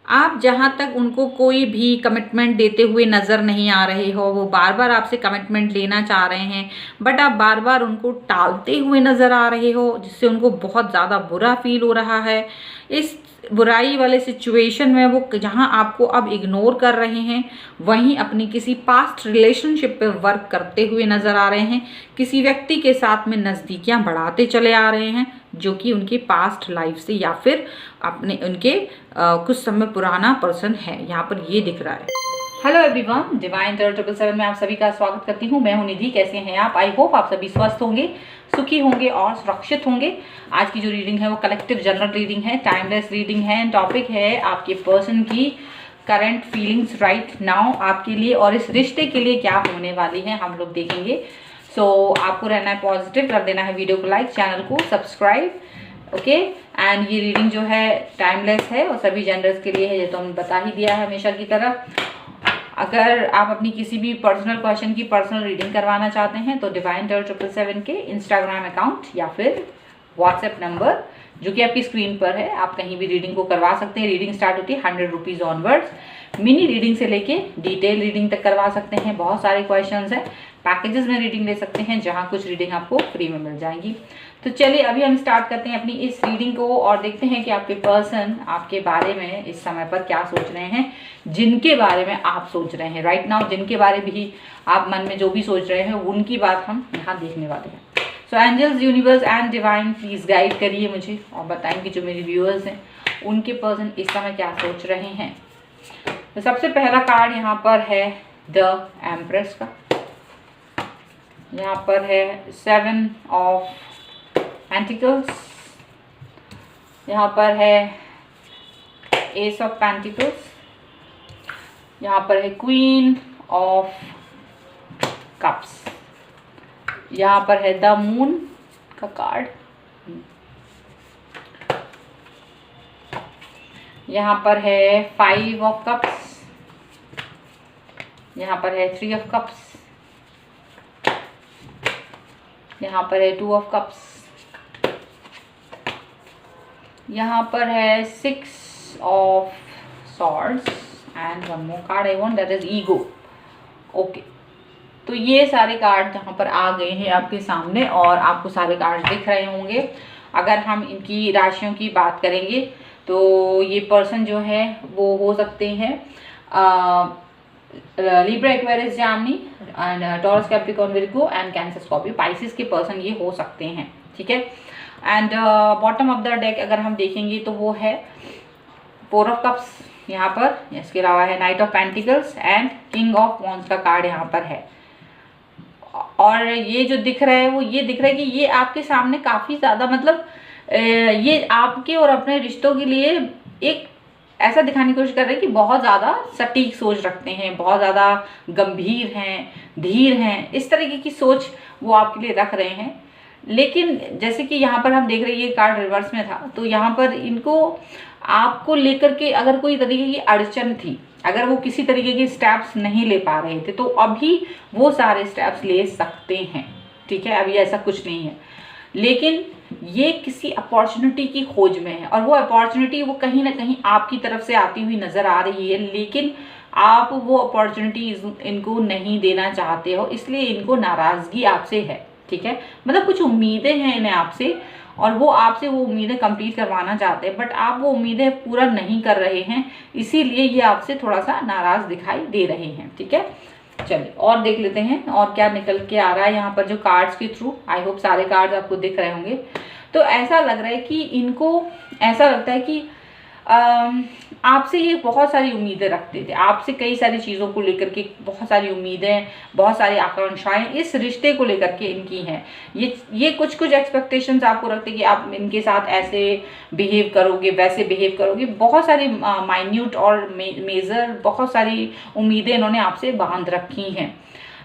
आप जहाँ तक उनको कोई भी कमिटमेंट देते हुए नज़र नहीं आ रहे हो, वो बार बार आपसे कमिटमेंट लेना चाह रहे हैं, बट आप बार बार उनको टालते हुए नज़र आ रहे हो, जिससे उनको बहुत ज़्यादा बुरा फील हो रहा है। इस बुराई वाले सिचुएशन में वो जहाँ आपको अब इग्नोर कर रहे हैं, वहीं अपनी किसी पास्ट रिलेशनशिप पे वर्क करते हुए नज़र आ रहे हैं। किसी व्यक्ति के साथ में नज़दीकियाँ बढ़ाते चले आ रहे हैं, जो कि उनके पास्ट लाइफ से या फिर अपने उनके कुछ समय पुराना पर्सन है, यहाँ पर ये दिख रहा है। हेलो एवरीवन, डिवाइन टैरो 777 में आप सभी का स्वागत करती हूँ। मैं हूँ निधि। कैसे हैं आप? आई होप आप सभी स्वस्थ होंगे, सुखी होंगे और सुरक्षित होंगे। आज की जो रीडिंग है वो कलेक्टिव जनरल रीडिंग है, टाइमलेस रीडिंग है। टॉपिक है आपके पर्सन की करंट फीलिंग्स राइट नाउ आपके लिए, और इस रिश्ते के लिए क्या होने वाली है हम लोग देखेंगे। सो आपको रहना है पॉजिटिव, कर देना है वीडियो को लाइक, चैनल को सब्सक्राइब, ओके। एंड ये रीडिंग जो है टाइमलेस है और सभी जेंडर्स के लिए है, ये तो हमने बता ही दिया है हमेशा की तरह। अगर आप अपनी किसी भी पर्सनल क्वेश्चन की पर्सनल रीडिंग करवाना चाहते हैं तो डिवाइन टैरो 777 के इंस्टाग्राम अकाउंट या फिर व्हाट्सएप नंबर जो कि आपकी स्क्रीन पर है, आप कहीं भी रीडिंग को करवा सकते हैं। रीडिंग स्टार्ट होती है 100 रुपीज़ ऑनवर्ड्स। मिनी रीडिंग से लेके डिटेल रीडिंग तक करवा सकते हैं। बहुत सारे क्वेश्चंस हैं। पैकेजेस में रीडिंग ले सकते हैं, जहां कुछ रीडिंग आपको फ्री में मिल जाएंगी। तो चलिए अभी हम स्टार्ट करते हैं अपनी इस रीडिंग को और देखते हैं कि आपके पर्सन आपके बारे में इस समय पर क्या सोच रहे हैं, जिनके बारे में आप सोच रहे हैं राइट नाउ, जिनके बारे में भी आप मन में जो भी सोच रहे हैं उनकी बात हम यहाँ देखने वाले हैं। So angels, universe and divine please guide करिए मुझे और बताएंगे जो मेरे व्यूअर्स हैं उनके पर्सन इस समय क्या सोच रहे हैं। तो सबसे पहला कार्ड यहाँ पर है द एम्प्रेस का। यहाँ पर है 7 ऑफ पेंटिकल्स, यहाँ पर है एस ऑफ पेंटिकल्स, यहाँ पर है क्वीन ऑफ कप्स, यहाँ पर है द मून का कार्ड, यहाँ पर है 5 ऑफ कप्स, यहाँ पर है 3 ऑफ कप्स, यहाँ पर है 2 ऑफ कप्स, यहाँ पर है 6 of swords and one more card I want, that is ego. Okay, तो ये सारे कार्ड यहाँ पर आ गए हैं आपके सामने और आपको सारे कार्ड दिख रहे होंगे। अगर हम इनकी राशियों की बात करेंगे तो ये पर्सन जो है वो हो सकते हैं Libra, Aquarius, Gemini and taurus, Capricorn, Virgo and cancer, Scorpio, Pisces के पर्सन ये हो सकते हैं, ठीक है। And bottom of the deck अगर हम देखेंगे तो वो है 4 ऑफ कप्स यहाँ पर, इसके अलावा है night of pentacles and king of wands का कार्ड यहाँ पर है। और ये जो दिख रहा है वो ये दिख रहा है कि ये आपके सामने काफ़ी ज़्यादा मतलब ये आपके और अपने रिश्तों के लिए एक ऐसा दिखाने की कोशिश कर रहे हैं कि बहुत ज़्यादा सटीक सोच रखते हैं, बहुत ज़्यादा गंभीर हैं, धीर हैं, इस तरीके की सोच वो आपके लिए रख रहे हैं। लेकिन जैसे कि यहाँ पर हम देख रहे हैं ये कार्ड रिवर्स में था, तो यहाँ पर इनको आपको लेकर के अगर कोई तरीके की अड़चन थी, अगर वो किसी तरीके के स्टेप्स नहीं ले पा रहे थे, तो अभी वो सारे स्टेप्स ले सकते हैं, ठीक है। अभी ऐसा कुछ नहीं है, लेकिन ये किसी अपॉर्चुनिटी की खोज में है और वो अपॉर्चुनिटी वो कहीं ना कहीं आपकी तरफ से आती हुई नजर आ रही है, लेकिन आप वो अपॉर्चुनिटी इनको नहीं देना चाहते हो, इसलिए इनको नाराजगी आपसे है, ठीक है। मतलब कुछ उम्मीदें हैं इन्हें आपसे और वो आपसे वो उम्मीदें कंप्लीट करवाना चाहते हैं, बट आप वो उम्मीदें पूरा नहीं कर रहे हैं, इसीलिए ये आपसे थोड़ा सा नाराज दिखाई दे रहे हैं, ठीक है। चलिए और देख लेते हैं और क्या निकल के आ रहा है यहाँ पर जो कार्ड्स के थ्रू। आई होप सारे कार्ड्स आपको दिख रहे होंगे। तो ऐसा लग रहा है कि इनको ऐसा लगता है कि आपसे ये बहुत सारी उम्मीदें रखते थे, आपसे कई सारी चीज़ों को लेकर के बहुत सारी उम्मीदें, बहुत सारी आकांक्षाएं इस रिश्ते को लेकर के इनकी हैं। ये कुछ कुछ एक्सपेक्टेशंस आपको रखते कि आप इनके साथ ऐसे बिहेव करोगे, वैसे बिहेव करोगे, बहुत सारी माइन्यूट और मेजर बहुत सारी उम्मीदें इन्होंने आपसे बांध रखी हैं।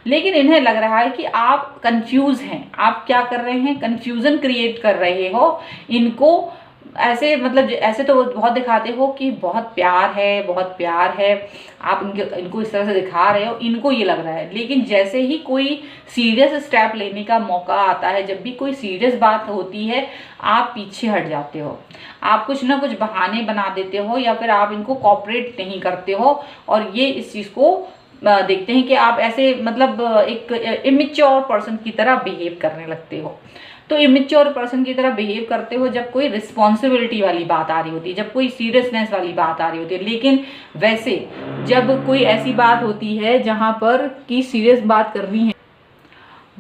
लेकिन इन्हें लग रहा है कि आप कंफ्यूज हैं, आप क्या कर रहे हैं, कंफ्यूजन क्रिएट कर रहे हो, इनको ऐसे मतलब ऐसे तो बहुत दिखाते हो कि बहुत प्यार है, बहुत प्यार है, आप इनको इस तरह से दिखा रहे हो, इनको ये लग रहा है। लेकिन जैसे ही कोई सीरियस स्टेप लेने का मौका आता है, जब भी कोई सीरियस बात होती है, आप पीछे हट जाते हो, आप कुछ ना कुछ बहाने बना देते हो, या फिर आप इनको कोऑपरेट नहीं करते हो। और ये इस चीज़ को देखते हैं कि आप ऐसे मतलब एक इमेच्योर पर्सन की तरह बिहेव करने लगते हो। तो इमेच्योर पर्सन की तरह बिहेव करते हो जब कोई रिस्पॉन्सिबिलिटी वाली बात आ रही होती है, जब कोई सीरियसनेस वाली बात आ रही होती है। लेकिन वैसे जब कोई ऐसी बात होती है जहाँ पर कि सीरियस बात करनी है,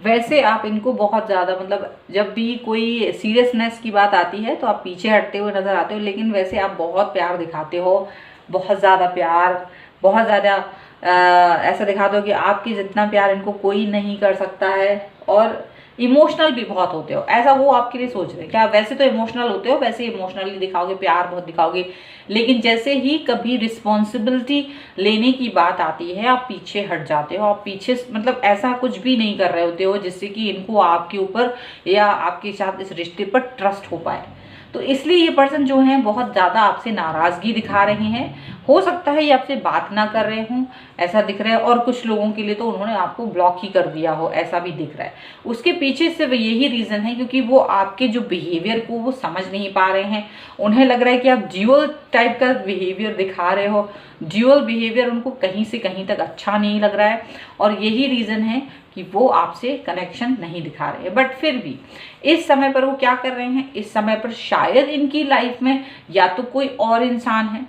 वैसे आप इनको बहुत ज़्यादा मतलब जब भी कोई सीरियसनेस की बात आती है तो आप पीछे हटते हुए नज़र आते हो। लेकिन वैसे आप बहुत प्यार दिखाते हो, बहुत ज़्यादा प्यार, बहुत ज़्यादा ऐसा दिखाते हो कि आपके जितना प्यार इनको कोई नहीं कर सकता है। और इमोशनल भी बहुत होते हो, ऐसा वो आपके लिए सोच रहे हैं। क्या वैसे तो इमोशनल होते हो, वैसे इमोशनली दिखाओगे, प्यार बहुत दिखाओगे, लेकिन जैसे ही कभी रिस्पॉन्सिबिलिटी लेने की बात आती है आप पीछे हट जाते हो। आप पीछे मतलब ऐसा कुछ भी नहीं कर रहे होते हो जिससे कि इनको आपके ऊपर या आपके साथ इस रिश्ते पर ट्रस्ट हो पाए। तो इसलिए ये पर्सन जो है बहुत ज़्यादा आपसे नाराज़गी दिखा रहे हैं। हो सकता है ये आपसे बात ना कर रहे हों, ऐसा दिख रहा है। और कुछ लोगों के लिए तो उन्होंने आपको ब्लॉक ही कर दिया हो, ऐसा भी दिख रहा है। उसके पीछे सिर्फ यही रीज़न है क्योंकि वो आपके जो बिहेवियर को वो समझ नहीं पा रहे हैं। उन्हें लग रहा है कि आप ड्यूअल टाइप का बिहेवियर दिखा रहे हो। ड्यूअल बिहेवियर उनको कहीं से कहीं तक अच्छा नहीं लग रहा है, और यही रीज़न है कि वो आपसे कनेक्शन नहीं दिखा रहे हैं। बट फिर भी इस समय पर वो क्या कर रहे हैं, इस समय पर शायद इनकी लाइफ में या तो कोई और इंसान है,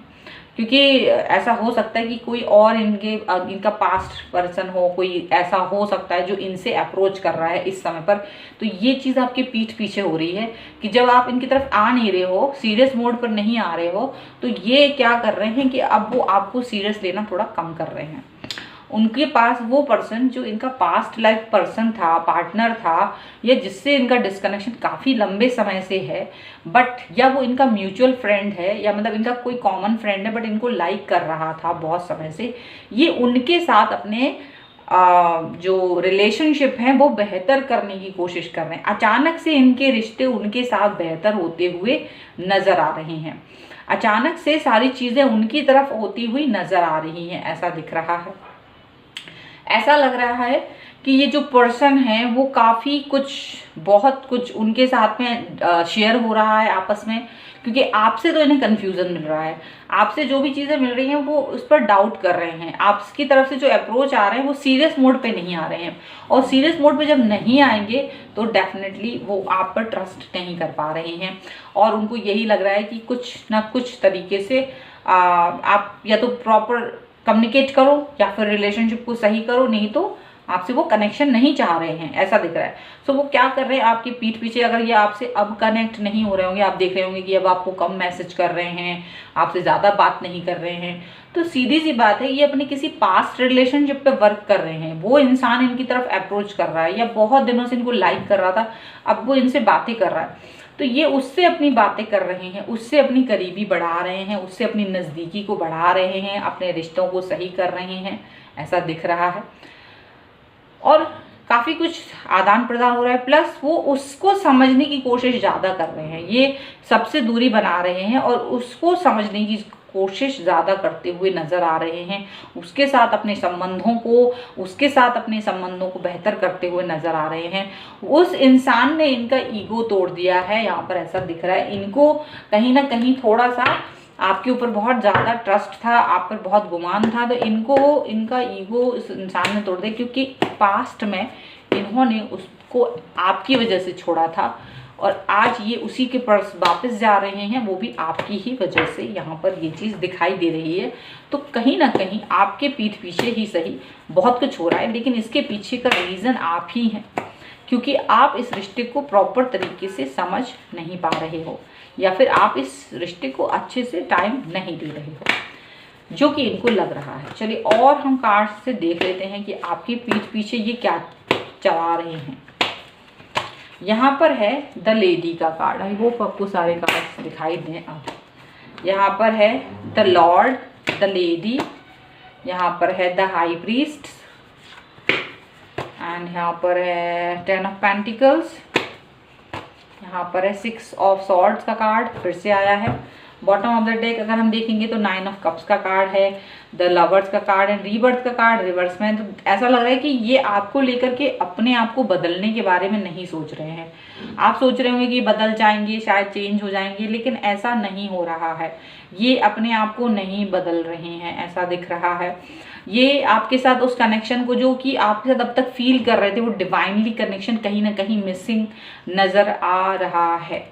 क्योंकि ऐसा हो सकता है कि कोई और इनका पास्ट पर्सन हो, कोई ऐसा हो सकता है जो इनसे अप्रोच कर रहा है इस समय पर। तो ये चीज़ आपके पीठ पीछे हो रही है कि जब आप इनकी तरफ आ नहीं रहे हो, सीरियस मोड पर नहीं आ रहे हो, तो ये क्या कर रहे हैं कि अब वो आपको सीरियस लेना थोड़ा कम कर रहे हैं। उनके पास वो पर्सन जो इनका पास्ट लाइफ पर्सन था, पार्टनर था, या जिससे इनका डिस्कनेक्शन काफ़ी लंबे समय से है, बट या वो इनका म्यूचुअल फ्रेंड है, या मतलब इनका कोई कॉमन फ्रेंड है बट इनको लाइक कर रहा था बहुत समय से, ये उनके साथ अपने जो रिलेशनशिप हैं वो बेहतर करने की कोशिश कर रहे हैं। अचानक से इनके रिश्ते उनके साथ बेहतर होते हुए नज़र आ रहे हैं, अचानक से सारी चीज़ें उनकी तरफ होती हुई नज़र आ रही हैं, ऐसा दिख रहा है। ऐसा लग रहा है कि ये जो पर्सन है वो काफ़ी कुछ बहुत कुछ उनके साथ में शेयर हो रहा है आपस में, क्योंकि आपसे तो इन्हें कन्फ्यूज़न मिल रहा है। आपसे जो भी चीज़ें मिल रही हैं वो उस पर डाउट कर रहे हैं। आपकी तरफ से जो अप्रोच आ रहे हैं वो सीरियस मोड पे नहीं आ रहे हैं, और सीरियस मोड पे जब नहीं आएंगे तो डेफिनेटली वो आप पर ट्रस्ट नहीं कर पा रहे हैं। और उनको यही लग रहा है कि कुछ ना कुछ तरीके से आप या तो प्रॉपर कम्युनिकेट करो या फिर रिलेशनशिप को सही करो, नहीं तो आपसे वो कनेक्शन नहीं चाह रहे हैं, ऐसा दिख रहा है। सो वो क्या कर रहे हैं आपकी पीठ पीछे, अगर ये आपसे अब कनेक्ट नहीं हो रहे होंगे, आप देख रहे होंगे कि अब आपको कम मैसेज कर रहे हैं, आपसे ज़्यादा बात नहीं कर रहे हैं, तो सीधी सी बात है ये अपने किसी पास्ट रिलेशनशिप पे वर्क कर रहे हैं। वो इंसान इनकी तरफ अप्रोच कर रहा है या बहुत दिनों से इनको लाइक कर रहा था, अब वो इनसे बातें कर रहा है, तो ये उससे अपनी बातें कर रहे हैं, उससे अपनी करीबी बढ़ा रहे हैं, उससे अपनी नज़दीकी को बढ़ा रहे हैं, अपने रिश्तों को सही कर रहे हैं, ऐसा दिख रहा है। और काफ़ी कुछ आदान प्रदान हो रहा है, प्लस वो उसको समझने की कोशिश ज़्यादा कर रहे हैं, ये सबसे दूरी बना रहे हैं और उसको समझने की कोशिश ज़्यादा करते हुए नज़र आ रहे हैं। उसके साथ अपने संबंधों को बेहतर करते हुए नज़र आ रहे हैं। उस इंसान ने इनका ईगो तोड़ दिया है, यहाँ पर ऐसा दिख रहा है। इनको कहीं ना कहीं थोड़ा सा आपके ऊपर बहुत ज़्यादा ट्रस्ट था, आप पर बहुत गुमान था, तो इनका ईगो इस इंसान ने तोड़ दिया, क्योंकि पास्ट में इन्होंने उसको आपकी वजह से छोड़ा था और आज ये उसी के पास वापस जा रहे हैं, वो भी आपकी ही वजह से। यहाँ पर ये चीज़ दिखाई दे रही है। तो कहीं ना कहीं आपके पीठ पीछे ही सही बहुत कुछ हो रहा है, लेकिन इसके पीछे का रीज़न आप ही हैं, क्योंकि आप इस रिश्ते को प्रॉपर तरीके से समझ नहीं पा रहे हो, या फिर आप इस रिश्ते को अच्छे से टाइम नहीं दे रहे हो, जो कि इनको लग रहा है। चलिए और हम कार्ड से देख लेते हैं कि आपकी पीठ पीछे ये क्या चला रहे हैं। यहाँ पर है द लेडी का कार्ड, आई होप आपको सारे कार्ड दिखाई दें। अब यहाँ पर है द लॉर्ड, द लेडी, यहाँ पर है द हाई प्रीस्ट, एंड यहाँ पर है 10 ऑफ पेंटिकल्स, यहाँ पर है 6 ऑफ सॉर्ड्स का कार्ड फिर से आया है। बॉटम ऑफ द डेक अगर हम देखेंगे तो 9 ऑफ कप्स का कार्ड है, द लवर्स का कार्ड है, रीबर्थ का कार्ड रिवर्स में। तो ऐसा लग रहा है कि ये आपको लेकर के अपने आप को बदलने के बारे में नहीं सोच रहे हैं। आप सोच रहे होंगे कि बदल जाएंगे, शायद चेंज हो जाएंगे, लेकिन ऐसा नहीं हो रहा है। ये अपने आप को नहीं बदल रहे हैं, ऐसा दिख रहा है। ये आपके साथ उस कनेक्शन को जो कि आपके साथ अब तक फील कर रहे थे, वो डिवाइनली कनेक्शन कहीं ना कहीं मिसिंग नजर आ रहा है।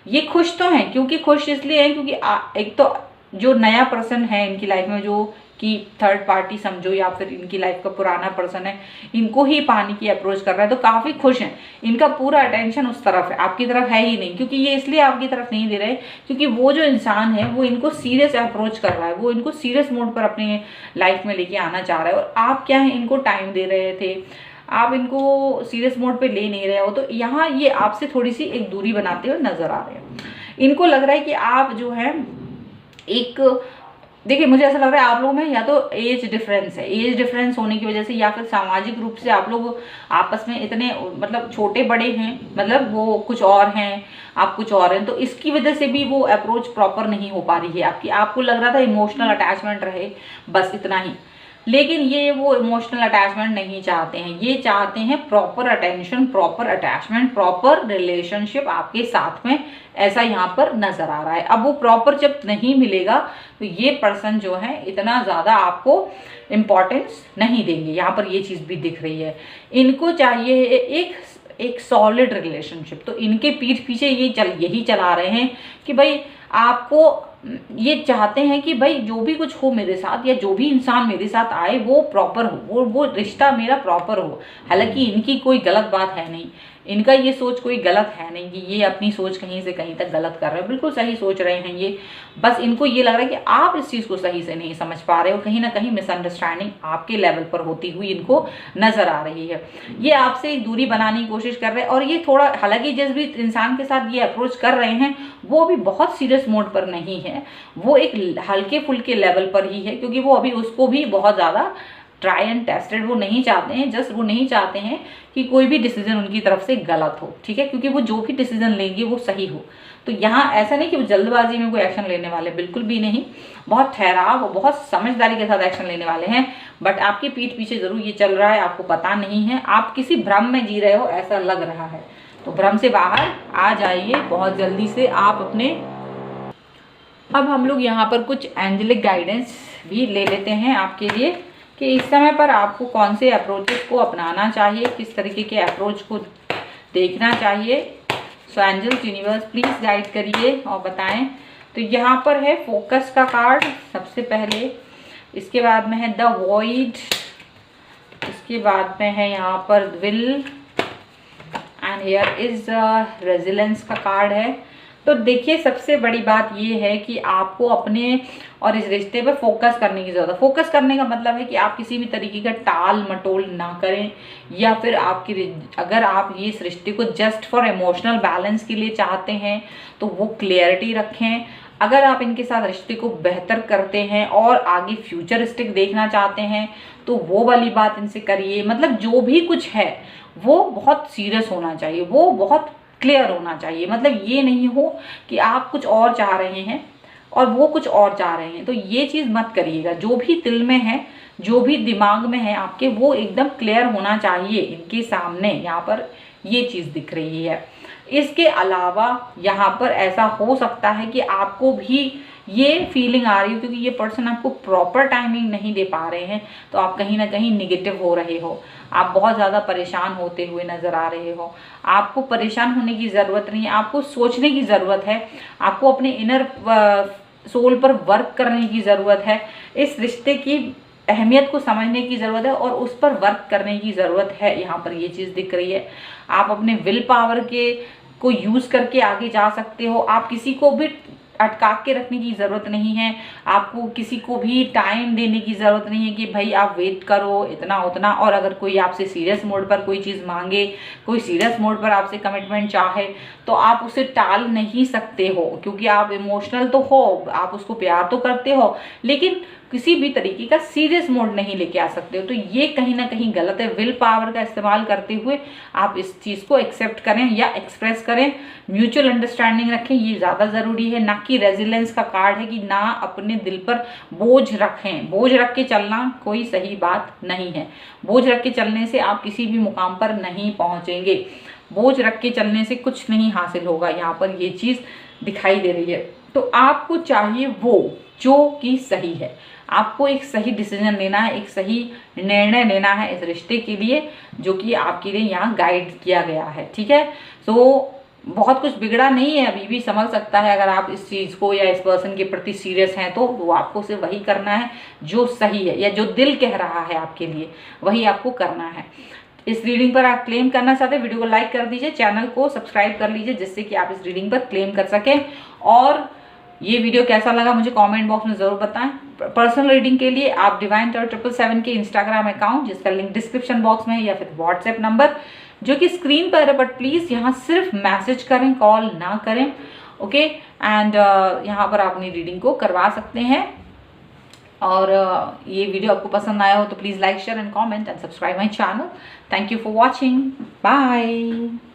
ये खुश तो हैं, क्योंकि खुश इसलिए हैं क्योंकि एक तो जो नया पर्सन है इनकी लाइफ में, जो कि थर्ड पार्टी समझो या फिर इनकी लाइफ का पुराना पर्सन है, इनको ही पानी की अप्रोच कर रहा है, तो काफ़ी खुश हैं। इनका पूरा अटेंशन उस तरफ है, आपकी तरफ है ही नहीं। क्योंकि ये इसलिए आपकी तरफ नहीं दे रहे क्योंकि वो जो इंसान है वो इनको सीरियस अप्रोच कर रहा है, वो इनको सीरियस मोड पर अपने लाइफ में लेके आना चाह रहा है। और आप क्या है, इनको टाइम दे रहे थे, आप इनको सीरियस मोड पे ले नहीं रहे हो, तो यहाँ ये आपसे थोड़ी सी एक दूरी बनाते हुए नजर आ रहे हैं। इनको लग रहा है कि आप जो है एक, देखिए मुझे ऐसा लग रहा है आप लोगों में या तो एज डिफरेंस है, एज डिफरेंस होने की वजह से, या फिर सामाजिक रूप से आप लोग आपस में इतने मतलब छोटे बड़े हैं, मतलब वो कुछ और हैं आप कुछ और हैं, तो इसकी वजह से भी वो अप्रोच प्रॉपर नहीं हो पा रही है आपकी। आपको लग रहा था इमोशनल अटैचमेंट रहे, बस इतना ही, लेकिन ये वो इमोशनल अटैचमेंट नहीं चाहते हैं। ये चाहते हैं proper attention, proper attachment, proper relationship आपके साथ में, ऐसा यहाँ पर नजर आ रहा है। अब वो प्रॉपर जब नहीं मिलेगा तो ये पर्सन जो है इतना ज़्यादा आपको इम्पोर्टेंस नहीं देंगे, यहाँ पर ये चीज़ भी दिख रही है। इनको चाहिए एक सॉलिड रिलेशनशिप, तो इनके पीठ पीछे यही चला रहे हैं कि भाई आपको, ये चाहते हैं कि भाई जो भी कुछ हो मेरे साथ या जो भी इंसान मेरे साथ आए वो प्रॉपर हो, वो रिश्ता मेरा प्रॉपर हो। हालांकि इनकी कोई गलत बात है नहीं, इनका ये सोच कोई गलत है नहीं कि ये अपनी सोच कहीं से कहीं तक गलत कर रहे हैं, बिल्कुल सही सोच रहे हैं ये। बस इनको ये लग रहा है कि आप इस चीज़ को सही से नहीं समझ पा रहे हो, कहीं ना कहीं मिसअंडरस्टैंडिंग आपके लेवल पर होती हुई इनको नजर आ रही है। ये आपसे एक दूरी बनाने की कोशिश कर रहे हैं, और ये थोड़ा, हालांकि जिस भी इंसान के साथ ये अप्रोच कर रहे हैं वो अभी बहुत सीरियस मोड पर नहीं है, वो एक हल्के फुल्के लेवल पर ही है, क्योंकि वो अभी उसको भी बहुत ज़्यादा ट्राई एंड टेस्टेड वो नहीं चाहते हैं। जस्ट वो नहीं चाहते हैं कि कोई भी डिसीजन उनकी तरफ से गलत हो, ठीक है, क्योंकि वो जो भी डिसीजन लेंगे वो सही हो। तो यहाँ ऐसा नहीं कि वो जल्दबाजी में कोई एक्शन लेने वाले, बिल्कुल भी नहीं, बहुत ठहराव, बहुत समझदारी के साथ एक्शन लेने वाले हैं। बट आपकी पीठ पीछे जरूर ये चल रहा है, आपको पता नहीं है, आप किसी भ्रम में जी रहे हो ऐसा लग रहा है। तो भ्रम से बाहर आ जाइए बहुत जल्दी से आप अपने। अब हम लोग यहाँ पर कुछ एंजेलिक गाइडेंस भी ले लेते हैं आपके लिए कि इस समय पर आपको कौन से अप्रोचेस को अपनाना चाहिए, किस तरीके के अप्रोच को देखना चाहिए। सो एंजल्स, यूनिवर्स प्लीज़ गाइड करिए और बताएं। तो यहाँ पर है फोकस का कार्ड सबसे पहले, इसके बाद में है द वॉइड, इसके बाद में है यहाँ पर will, and here is resilience का कार्ड है। तो देखिए सबसे बड़ी बात ये है कि आपको अपने और इस रिश्ते पर फोकस करने की ज़रूरत है। फोकस करने का मतलब है कि आप किसी भी तरीके का टाल मटोल ना करें, या फिर अगर आप ये इस रिश्ते को जस्ट फॉर इमोशनल बैलेंस के लिए चाहते हैं तो वो क्लियरिटी रखें। अगर आप इनके साथ रिश्ते को बेहतर करते हैं और आगे फ्यूचरिस्टिक देखना चाहते हैं तो वो वाली बात इनसे करिए। मतलब जो भी कुछ है वो बहुत सीरियस होना चाहिए, वो बहुत क्लियर होना चाहिए। मतलब ये नहीं हो कि आप कुछ और चाह रहे हैं और वो कुछ और चाह रहे हैं, तो ये चीज़ मत करिएगा। जो भी दिल में है, जो भी दिमाग में है आपके, वो एकदम क्लियर होना चाहिए इनके सामने। यहाँ पर ये चीज़ दिख रही है। इसके अलावा यहाँ पर ऐसा हो सकता है कि आपको भी ये फीलिंग आ रही हो, क्योंकि ये पर्सन आपको प्रॉपर टाइमिंग नहीं दे पा रहे हैं, तो आप कहीं ना कहीं निगेटिव हो रहे हो, आप बहुत ज़्यादा परेशान होते हुए नज़र आ रहे हो। आपको परेशान होने की ज़रूरत नहीं है, आपको सोचने की ज़रूरत है, आपको अपने इनर सोल पर वर्क करने की ज़रूरत है, इस रिश्ते की अहमियत को समझने की ज़रूरत है और उस पर वर्क करने की ज़रूरत है। यहाँ पर ये चीज़ दिख रही है। आप अपने विल पावर को यूज़ करके आगे जा सकते हो। आप किसी को भी अटका के रखने की ज़रूरत नहीं है, आपको किसी को भी टाइम देने की ज़रूरत नहीं है कि भाई आप वेट करो इतना उतना। और अगर कोई आपसे सीरियस मोड पर कोई चीज़ मांगे, कोई सीरियस मोड पर आपसे कमिटमेंट चाहे, तो आप उसे टाल नहीं सकते हो, क्योंकि आप इमोशनल तो हो, आप उसको प्यार तो करते हो, लेकिन किसी भी तरीके का सीरियस मोड नहीं लेके आ सकते हो। तो ये कहीं ना कहीं गलत है। विल पावर का इस्तेमाल करते हुए आप इस चीज़ को एक्सेप्ट करें या एक्सप्रेस करें, म्यूचुअल अंडरस्टैंडिंग रखें, ये ज़्यादा ज़रूरी है। ना कि रेजिलेंस का कार्ड है कि ना अपने दिल पर बोझ रखें। बोझ रख के चलना कोई सही बात नहीं है। बोझ रख के चलने से आप किसी भी मुकाम पर नहीं पहुंचेंगे। बोझ रख के चलने से कुछ नहीं हासिल होगा। यहाँ पर ये चीज़ दिखाई दे रही है। तो आपको चाहिए वो जो कि सही है। आपको एक सही डिसीजन लेना है, एक सही निर्णय लेना है इस रिश्ते के लिए, जो कि आपके लिए यहाँ गाइड किया गया है। ठीक है, तो बहुत कुछ बिगड़ा नहीं है, अभी भी संभल सकता है। अगर आप इस चीज़ को या इस पर्सन के प्रति सीरियस हैं तो वो आपको सिर्फ वही करना है जो सही है, या जो दिल कह रहा है आपके लिए वही आपको करना है। इस रीडिंग पर आप क्लेम करना चाहते हैं, वीडियो को लाइक कर दीजिए, चैनल को सब्सक्राइब कर लीजिए, जिससे कि आप इस रीडिंग पर क्लेम कर सकें। और ये वीडियो कैसा लगा मुझे कमेंट बॉक्स में ज़रूर बताएं। पर्सनल रीडिंग के लिए आप डिवाइन टैरो 777 के इंस्टाग्राम अकाउंट, जिसका लिंक डिस्क्रिप्शन बॉक्स में है, या फिर व्हाट्सएप नंबर जो कि स्क्रीन पर है, बट प्लीज़ यहाँ सिर्फ मैसेज करें, कॉल ना करें। ओके, एंड यहाँ पर आप अपनी रीडिंग को करवा सकते हैं। और ये वीडियो आपको पसंद आया हो तो please like, share and comment and subscribe my channel. Thank you for watching. Bye.